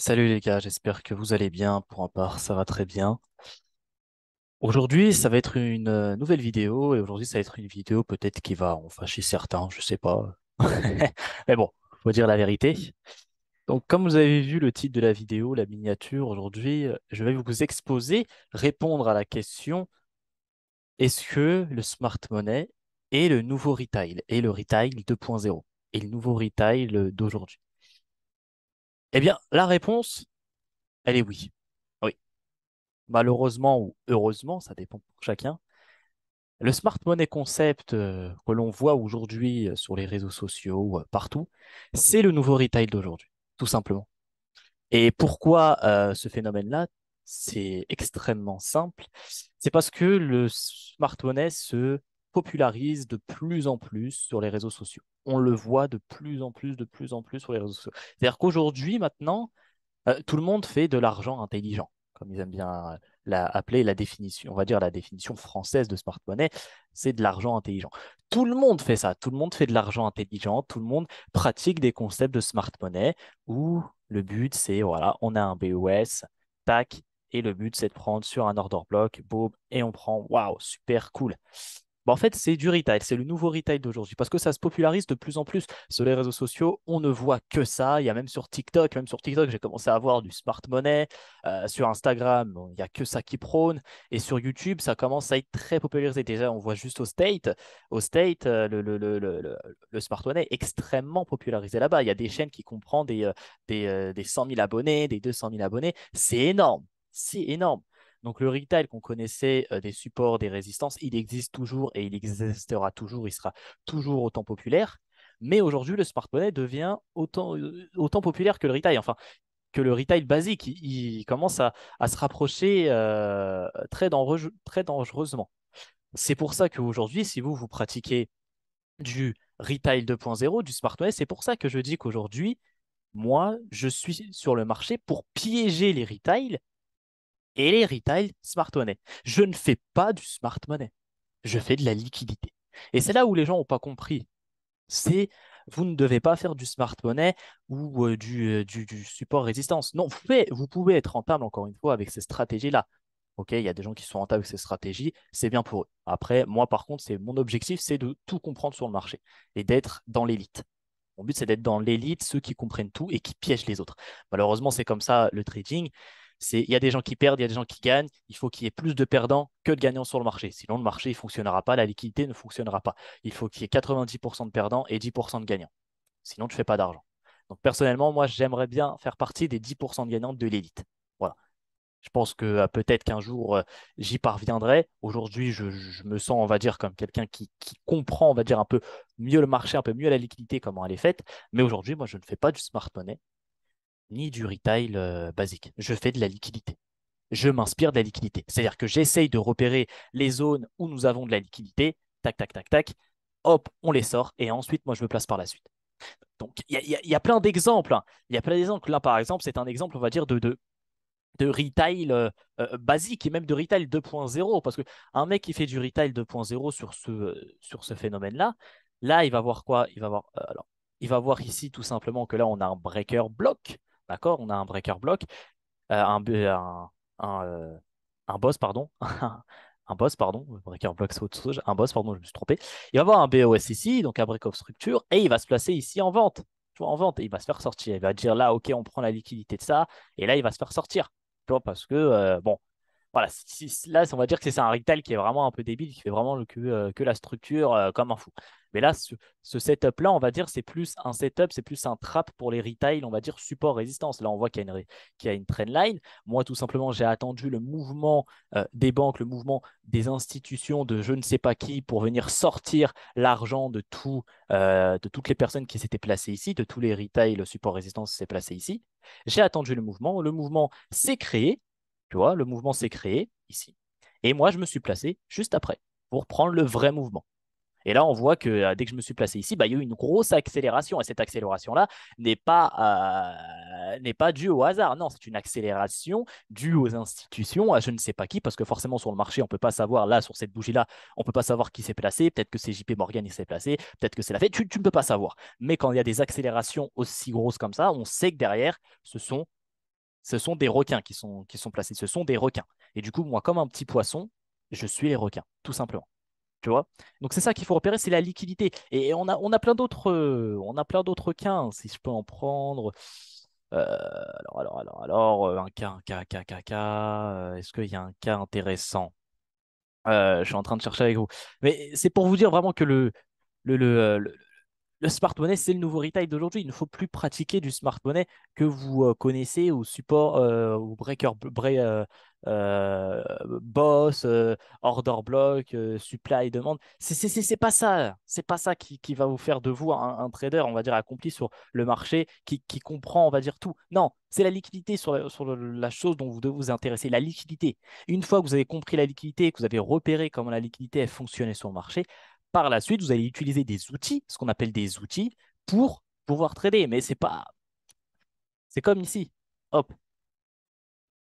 Salut les gars, j'espère que vous allez bien. Pour ma part, ça va très bien. Aujourd'hui, ça va être une nouvelle vidéo et aujourd'hui, ça va être une vidéo peut-être qui va en fâcher certains, je sais pas. Mais bon, faut dire la vérité. Donc, comme vous avez vu le titre de la vidéo, la miniature, aujourd'hui, je vais vous exposer, répondre à la question, est-ce que le smart money est le nouveau retail et le retail 2.0 et le nouveau retail d'aujourd'hui? Eh bien, la réponse, elle est oui. Oui. Malheureusement ou heureusement, ça dépend pour chacun. Le smart money concept que l'on voit aujourd'hui sur les réseaux sociaux, partout, c'est le nouveau retail d'aujourd'hui, tout simplement. Et pourquoi ce phénomène-là? C'est extrêmement simple. C'est parce que le smart money se popularise de plus en plus sur les réseaux sociaux. On le voit de plus en plus, de plus en plus sur les réseaux sociaux. C'est-à-dire qu'aujourd'hui, maintenant, tout le monde fait de l'argent intelligent, comme ils aiment bien appeler la définition, on va dire la définition française de smart money, c'est de l'argent intelligent. Tout le monde fait ça, tout le monde fait de l'argent intelligent, tout le monde pratique des concepts de smart money où le but c'est, voilà, on a un BOS, tac, et le but c'est de prendre sur un order block, boum, et on prend, waouh, super cool. Bah, en fait, c'est du retail, c'est le nouveau retail d'aujourd'hui parce que ça se popularise de plus en plus sur les réseaux sociaux. On ne voit que ça. Il y a même sur TikTok, j'ai commencé à voir du smart money. Sur Instagram, bon, il n'y a que ça qui prône. Et sur YouTube, ça commence à être très popularisé. Déjà, on voit juste au State, le smart money est extrêmement popularisé là-bas. Il y a des chaînes qui comprennent des 100 000 abonnés, des 200 000 abonnés. C'est énorme. C'est énorme. Donc le retail qu'on connaissait des supports, des résistances, il existe toujours et il existera toujours, il sera toujours autant populaire. Mais aujourd'hui, le smart money devient autant populaire que le retail, enfin que le retail basique. Il commence à se rapprocher très dangereusement. C'est pour ça qu'aujourd'hui, si vous pratiquez du retail 2.0, du smart money, c'est pour ça que je dis qu'aujourd'hui, moi, je suis sur le marché pour piéger les retails et les retail smart money. Je ne fais pas du smart money, je fais de la liquidité. Et c'est là où les gens n'ont pas compris. C'est vous ne devez pas faire du smart money ou du support résistance. Non, vous pouvez être rentable encore une fois avec ces stratégies-là. Ok, il y a des gens qui sont rentables avec ces stratégies, c'est bien pour eux. Après, moi par contre, c'est mon objectif, c'est de tout comprendre sur le marché et d'être dans l'élite. Mon but, c'est d'être dans l'élite, ceux qui comprennent tout et qui piègent les autres. Malheureusement, c'est comme ça le trading. Il y a des gens qui perdent, il y a des gens qui gagnent. Il faut qu'il y ait plus de perdants que de gagnants sur le marché. Sinon, le marché ne fonctionnera pas, la liquidité ne fonctionnera pas. Il faut qu'il y ait 90% de perdants et 10% de gagnants. Sinon, tu ne fais pas d'argent. Donc, personnellement, moi, j'aimerais bien faire partie des 10% de gagnants de l'élite. Voilà. Je pense que peut-être qu'un jour, j'y parviendrai. Aujourd'hui, je me sens, on va dire, comme quelqu'un qui comprend, on va dire, un peu mieux le marché, un peu mieux la liquidité, comment elle est faite. Mais aujourd'hui, moi, je ne fais pas du smart money ni du retail basique. Je fais de la liquidité. Je m'inspire de la liquidité. C'est-à-dire que j'essaye de repérer les zones où nous avons de la liquidité. Tac, tac, tac, tac. Hop, on les sort. Et ensuite, moi, je me place par la suite. Donc, il y a plein d'exemples, hein. Il y a plein d'exemples. Là, par exemple, c'est un exemple, on va dire, de retail basique et même de retail 2.0. Parce qu'un mec qui fait du retail 2.0 sur ce phénomène-là, là, il va voir quoi? Il va voir ici tout simplement que là, on a un breaker block. D'accord? On a un breaker block, un, un, euh, un boss, pardon. Un boss, pardon. Breaker block, c'est autre chose. Un boss, pardon, je me suis trompé. Il va avoir un BOS ici, donc un break of structure, et il va se placer ici en vente. Tu vois, en vente, et il va se faire sortir. Il va dire là, OK, on prend la liquidité de ça, et là, il va se faire sortir. Tu vois, parce que, bon, voilà, là, on va dire que c'est un retail qui est vraiment un peu débile, qui fait vraiment que la structure comme un fou. Mais là, ce setup-là, on va dire, c'est plus un setup, c'est plus un trap pour les retails, on va dire support résistance. Là, on voit qu'il y a une trendline. Moi, tout simplement, j'ai attendu le mouvement des banques, le mouvement des institutions, de je ne sais pas qui, pour venir sortir l'argent de toutes les personnes qui s'étaient placées ici, de tous les retails, le support résistance qui s'est placé ici. J'ai attendu le mouvement s'est créé, tu vois, le mouvement s'est créé ici. Et moi, je me suis placé juste après pour prendre le vrai mouvement. Et là, on voit que dès que je me suis placé ici, bah, il y a eu une grosse accélération. Et cette accélération-là n'est pas due au hasard. Non, c'est une accélération due aux institutions, à je ne sais pas qui, parce que forcément, sur le marché, on ne peut pas savoir, là, sur cette bougie-là, on ne peut pas savoir qui s'est placé. Peut-être que c'est JP Morgan qui s'est placé. Peut-être que c'est la Fed. Tu ne peux pas savoir. Mais quand il y a des accélérations aussi grosses comme ça, on sait que derrière, ce sont Ce sont des requins qui sont placés. Ce sont des requins. Et du coup, moi, comme un petit poisson, je suis les requins, tout simplement. Tu vois? Donc c'est ça qu'il faut repérer, c'est la liquidité. Et on a plein d'autres cas, hein, si je peux en prendre. Un cas. Est-ce qu'il y a un cas intéressant? Je suis en train de chercher avec vous. Mais c'est pour vous dire vraiment que le, le, euh, le, le smart money, c'est le nouveau retail d'aujourd'hui. Il ne faut plus pratiquer du smart money que vous connaissez au support, au boss, order block, supply et demande. C'est pas ça. C'est pas ça qui va vous faire de vous un trader, on va dire, accompli sur le marché, qui comprend, on va dire, tout. Non, c'est la liquidité sur la chose dont vous devez vous intéresser. La liquidité. Une fois que vous avez compris la liquidité, que vous avez repéré comment la liquidité elle fonctionnait sur le marché, par la suite, vous allez utiliser des outils, ce qu'on appelle des outils, pour pouvoir trader. Mais c'est pas, c'est comme ici. Hop,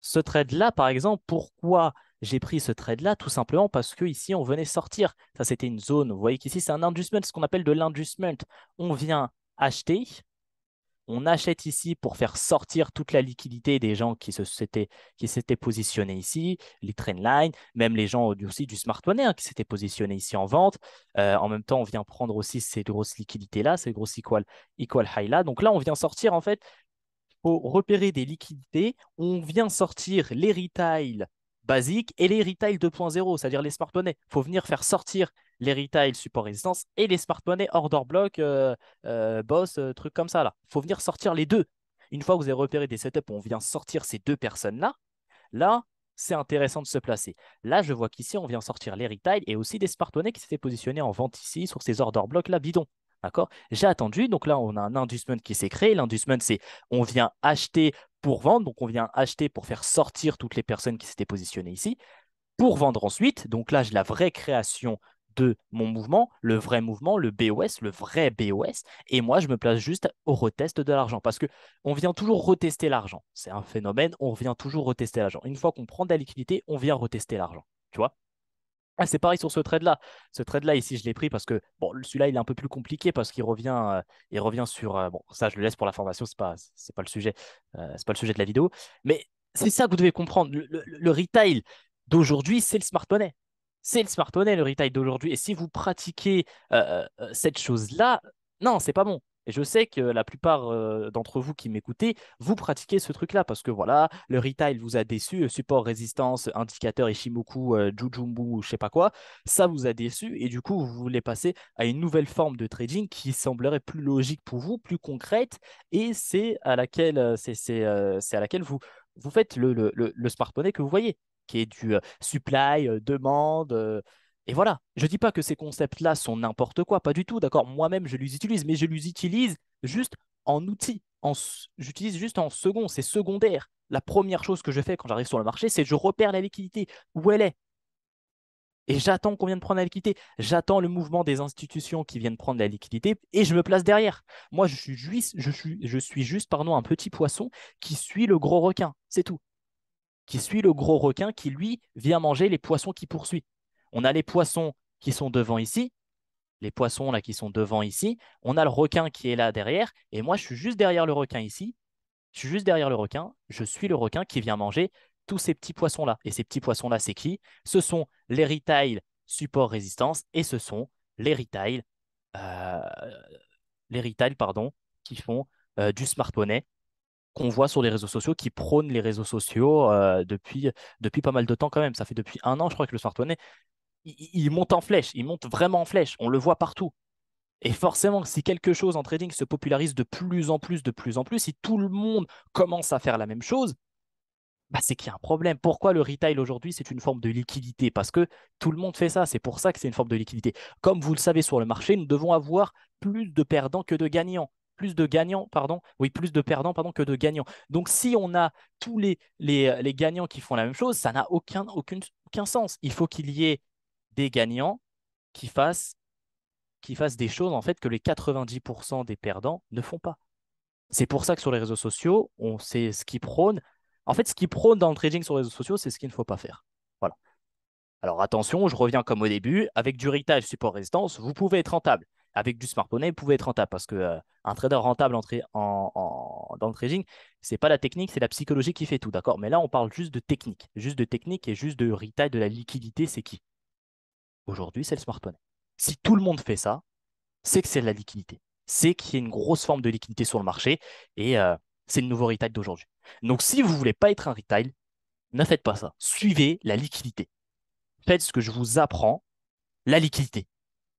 ce trade-là, par exemple, pourquoi j'ai pris ce trade-là? Tout simplement parce que ici, on venait sortir. Ça, c'était une zone. Vous voyez qu'ici, c'est un inducement, ce qu'on appelle de l'inducement. On vient acheter. On achète ici pour faire sortir toute la liquidité des gens qui s'étaient positionnés ici, les trendlines, même les gens aussi du smart money hein, qui s'étaient positionnés ici en vente. En même temps, on vient prendre aussi ces grosses liquidités-là, ces grosses equal high-là. Donc là, on vient sortir en fait pour repérer des liquidités, on vient sortir les retail basiques et les retail 2.0, c'est-à-dire les smart money. Il faut venir faire sortir les retail support résistance et les smart money order block, boss, trucs comme ça là. Il faut venir sortir les deux. Une fois que vous avez repéré des setups, on vient sortir ces deux personnes-là. Là, c'est intéressant de se placer. Là, je vois qu'ici, on vient sortir les retail et aussi des smart money qui s'étaient positionnés en vente ici sur ces order blocks là bidon. D'accord? J'ai attendu. Donc là, on a un inducement qui s'est créé. L'inducement, c'est on vient acheter pour vendre. Donc on vient acheter pour faire sortir toutes les personnes qui s'étaient positionnées ici pour vendre ensuite. Donc là, j'ai la vraie création de mon mouvement, le vrai mouvement, le BOS, le vrai BOS. Et moi, je me place juste au retest de l'argent parce que on vient toujours retester l'argent. C'est un phénomène, on vient toujours retester l'argent. Une fois qu'on prend de la liquidité, on vient retester l'argent. Tu vois? Ah, c'est pareil sur ce trade-là. Ce trade-là, ici, je l'ai pris parce que, bon, celui-là, il est un peu plus compliqué parce il revient sur. Bon, ça, je le laisse pour la formation, c'est pas le sujet, c'est pas le sujet de la vidéo. Mais c'est ça que vous devez comprendre. Le retail d'aujourd'hui, c'est le smart money. C'est le smart money, le retail d'aujourd'hui. Et si vous pratiquez cette chose-là, non, c'est pas bon. Et je sais que la plupart d'entre vous qui m'écoutez, vous pratiquez ce truc-là parce que voilà, le retail vous a déçu, support, résistance, indicateur Ishimoku, Jujumbu, je sais pas quoi, ça vous a déçu et du coup vous voulez passer à une nouvelle forme de trading qui semblerait plus logique pour vous, plus concrète et c'est à laquelle vous faites le smart money que vous voyez, qui est du supply, demande. Et voilà, je dis pas que ces concepts-là sont n'importe quoi, pas du tout, d'accord. Moi-même, je les utilise, mais je les utilise juste en outil. J'utilise juste en second, c'est secondaire. La première chose que je fais quand j'arrive sur le marché, c'est je repère la liquidité, où elle est. Et j'attends qu'on vienne prendre la liquidité. J'attends le mouvement des institutions qui viennent prendre la liquidité et je me place derrière. Moi, je suis juste pardon, un petit poisson qui suit le gros requin. C'est tout. Qui suit le gros requin qui, lui, vient manger les poissons qui poursuit. On a les poissons qui sont devant ici, les poissons là qui sont devant ici. On a le requin qui est là derrière. Et moi, je suis juste derrière le requin ici. Je suis juste derrière le requin. Je suis le requin qui vient manger tous ces petits poissons-là. Et ces petits poissons-là, c'est qui? Ce sont les retail support résistance et ce sont les retail, euh, pardon, qui font du smart money qu'on voit sur les réseaux sociaux, qui prônent les réseaux sociaux depuis pas mal de temps quand même. Ça fait depuis un an, je crois, que le smart money, il monte en flèche, il monte vraiment en flèche. On le voit partout. Et forcément, si quelque chose en trading se popularise de plus en plus, de plus en plus, si tout le monde commence à faire la même chose, bah c'est qu'il y a un problème. Pourquoi le retail aujourd'hui, c'est une forme de liquidité? Parce que tout le monde fait ça. C'est pour ça que c'est une forme de liquidité. Comme vous le savez sur le marché, nous devons avoir plus de perdants que de gagnants. Plus de gagnants, pardon. Oui, plus de perdants, pardon, que de gagnants. Donc, si on a tous les gagnants qui font la même chose, ça n'a aucun sens. Il faut qu'il y ait des gagnants qui fassent des choses en fait que les 90% des perdants ne font pas. C'est pour ça que sur les réseaux sociaux, on sait ce qu'ils prônent. En fait, ce qu'ils prônent dans le trading sur les réseaux sociaux, c'est ce qu'il ne faut pas faire. Voilà. Alors attention, je reviens comme au début, avec du retail support résistance, vous pouvez être rentable. Avec du smart money, vous pouvez être rentable parce que un trader rentable dans le trading, c'est pas la technique, c'est la psychologie qui fait tout, d'accord? Mais là, on parle juste de technique et juste de retail, de la liquidité, c'est qui? Aujourd'hui, c'est le smart money. Si tout le monde fait ça, c'est que c'est de la liquidité. C'est qu'il y a une grosse forme de liquidité sur le marché et c'est le nouveau retail d'aujourd'hui. Donc, si vous voulez pas être un retail, ne faites pas ça. Suivez la liquidité. Faites ce que je vous apprends, la liquidité,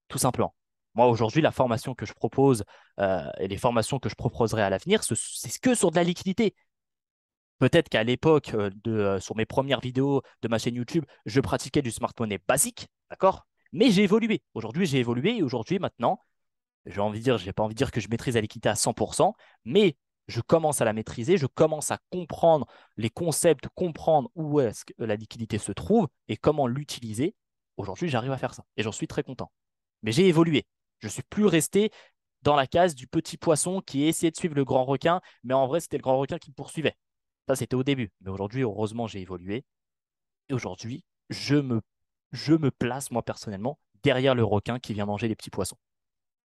tout simplement. Moi, aujourd'hui, la formation que je propose et les formations que je proposerai à l'avenir, c'est que sur de la liquidité. Peut-être qu'à l'époque, sur mes premières vidéos de ma chaîne YouTube, je pratiquais du smart money basique, d'accord? Mais j'ai évolué. Aujourd'hui, j'ai évolué et aujourd'hui, maintenant, j'ai pas envie de dire que je maîtrise la liquidité à 100%, mais je commence à la maîtriser, je commence à comprendre les concepts, comprendre où est-ce que la liquidité se trouve et comment l'utiliser. Aujourd'hui, j'arrive à faire ça et j'en suis très content. Mais j'ai évolué. Je suis plus resté dans la case du petit poisson qui essayait de suivre le grand requin, mais en vrai, c'était le grand requin qui me poursuivait. Ça, c'était au début. Mais aujourd'hui, heureusement, j'ai évolué. Et aujourd'hui, je me place, moi, personnellement, derrière le requin qui vient manger les petits poissons.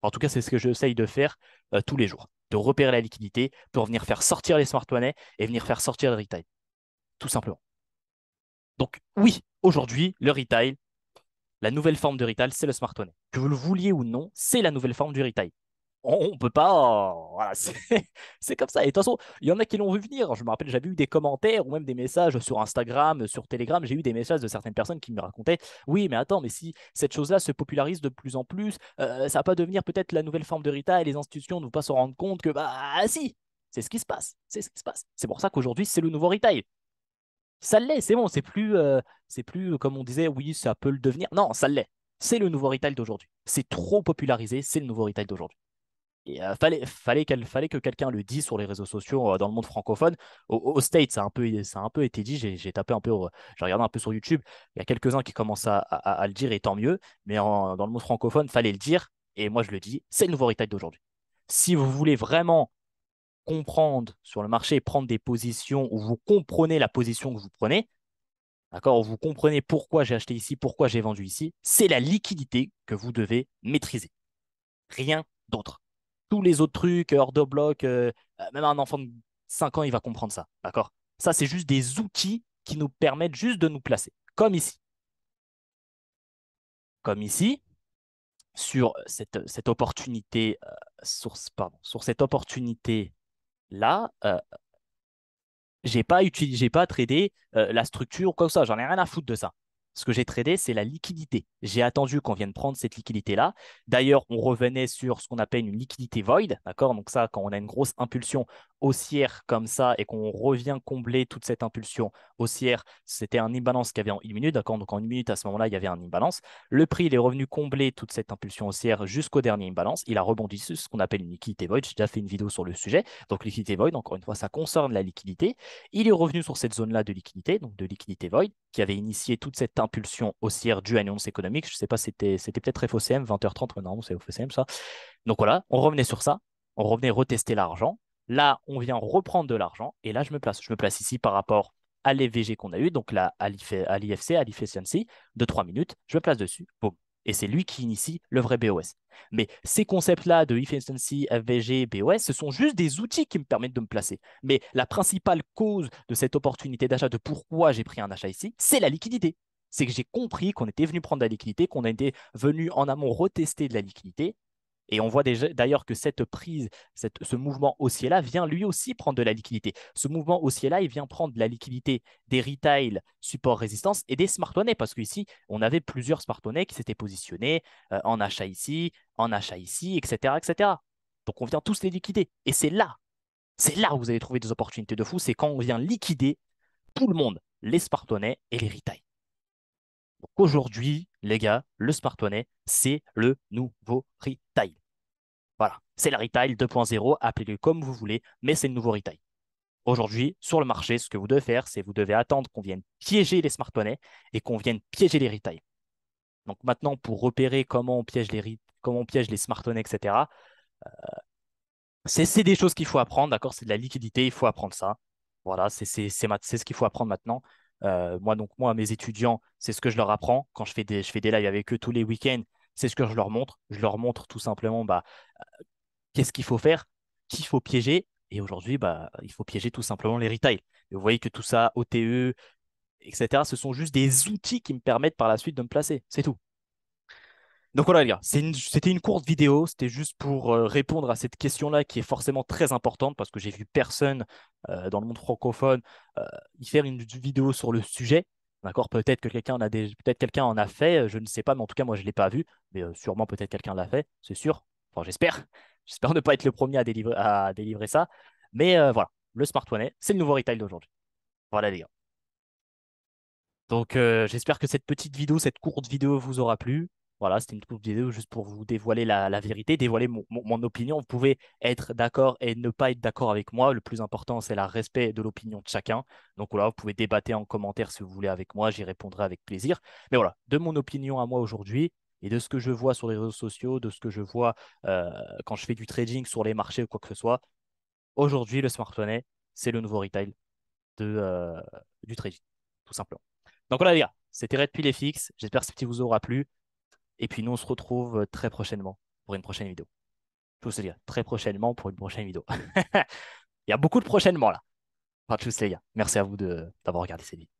En tout cas, c'est ce que j'essaye de faire tous les jours, de repérer la liquidité pour venir faire sortir les smart monnaies et venir faire sortir le retail, tout simplement. Donc oui, aujourd'hui, le retail, la nouvelle forme de retail, c'est le smart money. Que vous le vouliez ou non, c'est la nouvelle forme du retail. On ne peut pas. Voilà, c'est comme ça. Et de toute façon, il y en a qui l'ont vu venir. Je me rappelle, j'avais eu des commentaires ou même des messages sur Instagram, sur Telegram. J'ai eu des messages de certaines personnes qui me racontaient, oui, mais attends, mais si cette chose-là se popularise de plus en plus, ça va pas devenir peut-être la nouvelle forme de retail. Les institutions ne vont pas se rendre compte que, bah, si, c'est ce qui se passe. C'est ce qui se passe. C'est pour ça qu'aujourd'hui, c'est le nouveau retail. Ça l'est, c'est bon. C'est plus comme on disait, oui, ça peut le devenir. Non, ça l'est. C'est le nouveau retail d'aujourd'hui. C'est trop popularisé. C'est le nouveau retail d'aujourd'hui. Et fallait que quelqu'un le dise sur les réseaux sociaux dans le monde francophone. Au States, ça a un peu été dit. J'ai tapé un peu, j'ai regardé un peu sur YouTube. Il y a quelques-uns qui commencent à le dire et tant mieux. Mais dans le monde francophone, fallait le dire. Et moi, je le dis, c'est le nouveau retail d'aujourd'hui. Si vous voulez vraiment comprendre sur le marché et prendre des positions où vous comprenez la position que vous prenez, d'accord, où vous comprenez pourquoi j'ai acheté ici, pourquoi j'ai vendu ici, c'est la liquidité que vous devez maîtriser. Rien d'autre. Tous les autres trucs, hors de bloc, même un enfant de 5 ans, il va comprendre ça. D'accord? Ça, c'est juste des outils qui nous permettent juste de nous placer. Comme ici. Comme ici, sur cette opportunité, sur cette opportunité-là, j'ai pas tradé la structure comme ça. J'en ai rien à foutre de ça. Ce que j'ai tradé, c'est la liquidité. J'ai attendu qu'on vienne prendre cette liquidité-là. D'ailleurs, on revenait sur ce qu'on appelle une liquidité void, d'accord? Donc ça, quand on a une grosse impulsion haussière comme ça et qu'on revient combler toute cette impulsion haussière, c'était un imbalance qu'il y avait en 1 minute, d'accord? Donc en 1 minute, à ce moment-là, il y avait un imbalance. Le prix, il est revenu combler toute cette impulsion haussière jusqu'au dernier imbalance. Il a rebondi sur ce qu'on appelle une liquidité void. J'ai déjà fait une vidéo sur le sujet. Donc liquidité void, encore une fois, ça concerne la liquidité. Il est revenu sur cette zone-là de liquidité, donc de liquidité void, qui avait initié toute cette impulsion haussière due à une annonce économique. Je ne sais pas, c'était peut-être FOCM, 20h30, mais non, c'est FOCM ça. Donc voilà, on revenait sur ça, on revenait retester l'argent. Là, on vient reprendre de l'argent, et là, je me place. Je me place ici par rapport à l'EVG qu'on a eu, donc là, à l'IFC, à l'efficiency, de 3 minutes. Je me place dessus, boum. Et c'est lui qui initie le vrai BOS. Mais ces concepts-là de efficiency, FVG, BOS, ce sont juste des outils qui me permettent de me placer. Mais la principale cause de cette opportunité d'achat, de pourquoi j'ai pris un achat ici, c'est la liquidité. C'est que j'ai compris qu'on était venu prendre de la liquidité, qu'on était venu en amont retester de la liquidité. Et on voit d'ailleurs que cette prise, ce mouvement haussier-là vient lui aussi prendre de la liquidité. Ce mouvement haussier-là, il vient prendre de la liquidité des retail, support, résistance et des smart monnaies. Parce qu'ici, on avait plusieurs smart monnaies qui s'étaient positionnés en achat ici, etc., etc. Donc on vient tous les liquider. Et c'est là où vous allez trouver des opportunités de fou. C'est quand on vient liquider tout le monde, les smart monnaies et les retail. Donc aujourd'hui, les gars, le smart money, c'est le nouveau retail. Voilà, c'est le retail 2.0, appelez-le comme vous voulez, mais c'est le nouveau retail. Aujourd'hui, sur le marché, ce que vous devez faire, c'est vous devez attendre qu'on vienne piéger les smart monnaies et qu'on vienne piéger les retail. Donc maintenant, pour repérer comment on piège les smart monnaies, etc., c'est des choses qu'il faut apprendre, d'accord? C'est de la liquidité, il faut apprendre ça. Voilà, c'est ce qu'il faut apprendre maintenant. Moi, mes étudiants, c'est ce que je leur apprends quand je fais des lives avec eux tous les week-ends. C'est ce que je leur montre. Je leur montre tout simplement bah, qu'est-ce qu'il faut faire, qu'il faut piéger, Et aujourd'hui, bah, il faut piéger tout simplement les retails. Et vous voyez que tout ça, OTE, etc., ce sont juste des outils qui me permettent par la suite de me placer. C'est tout. Donc voilà les gars, c'était une courte vidéo, c'était juste pour répondre à cette question-là qui est forcément très importante parce que j'ai vu personne dans le monde francophone euh, y faire une vidéo sur le sujet. D'accord? Peut-être quelqu'un en a fait, je ne sais pas, mais en tout cas moi je ne l'ai pas vu, mais sûrement peut-être quelqu'un l'a fait, c'est sûr. Enfin j'espère. J'espère ne pas être le premier à délivrer ça. Mais voilà, le Smart One, c'est le nouveau retail d'aujourd'hui. Voilà les gars. Donc, j'espère que cette petite vidéo, cette courte vidéo vous aura plu. Voilà, c'était une courte vidéo juste pour vous dévoiler la vérité, dévoiler mon opinion. Vous pouvez être d'accord et ne pas être d'accord avec moi. Le plus important, c'est le respect de l'opinion de chacun. Donc voilà, vous pouvez débattre en commentaire si vous voulez avec moi, j'y répondrai avec plaisir. Mais voilà, de mon opinion à moi aujourd'hui et de ce que je vois sur les réseaux sociaux, de ce que je vois quand je fais du trading sur les marchés ou quoi que ce soit, aujourd'hui, le smart money, c'est le nouveau retail du trading, tout simplement. Donc voilà les gars, c'était Red Pill FX. J'espère que ce petit vous aura plu. Et puis nous, on se retrouve très prochainement pour une prochaine vidéo. Je vous dis très prochainement pour une prochaine vidéo. Il y a beaucoup de prochainement là. Enfin, tous les gars. Merci à vous d'avoir regardé cette vidéo.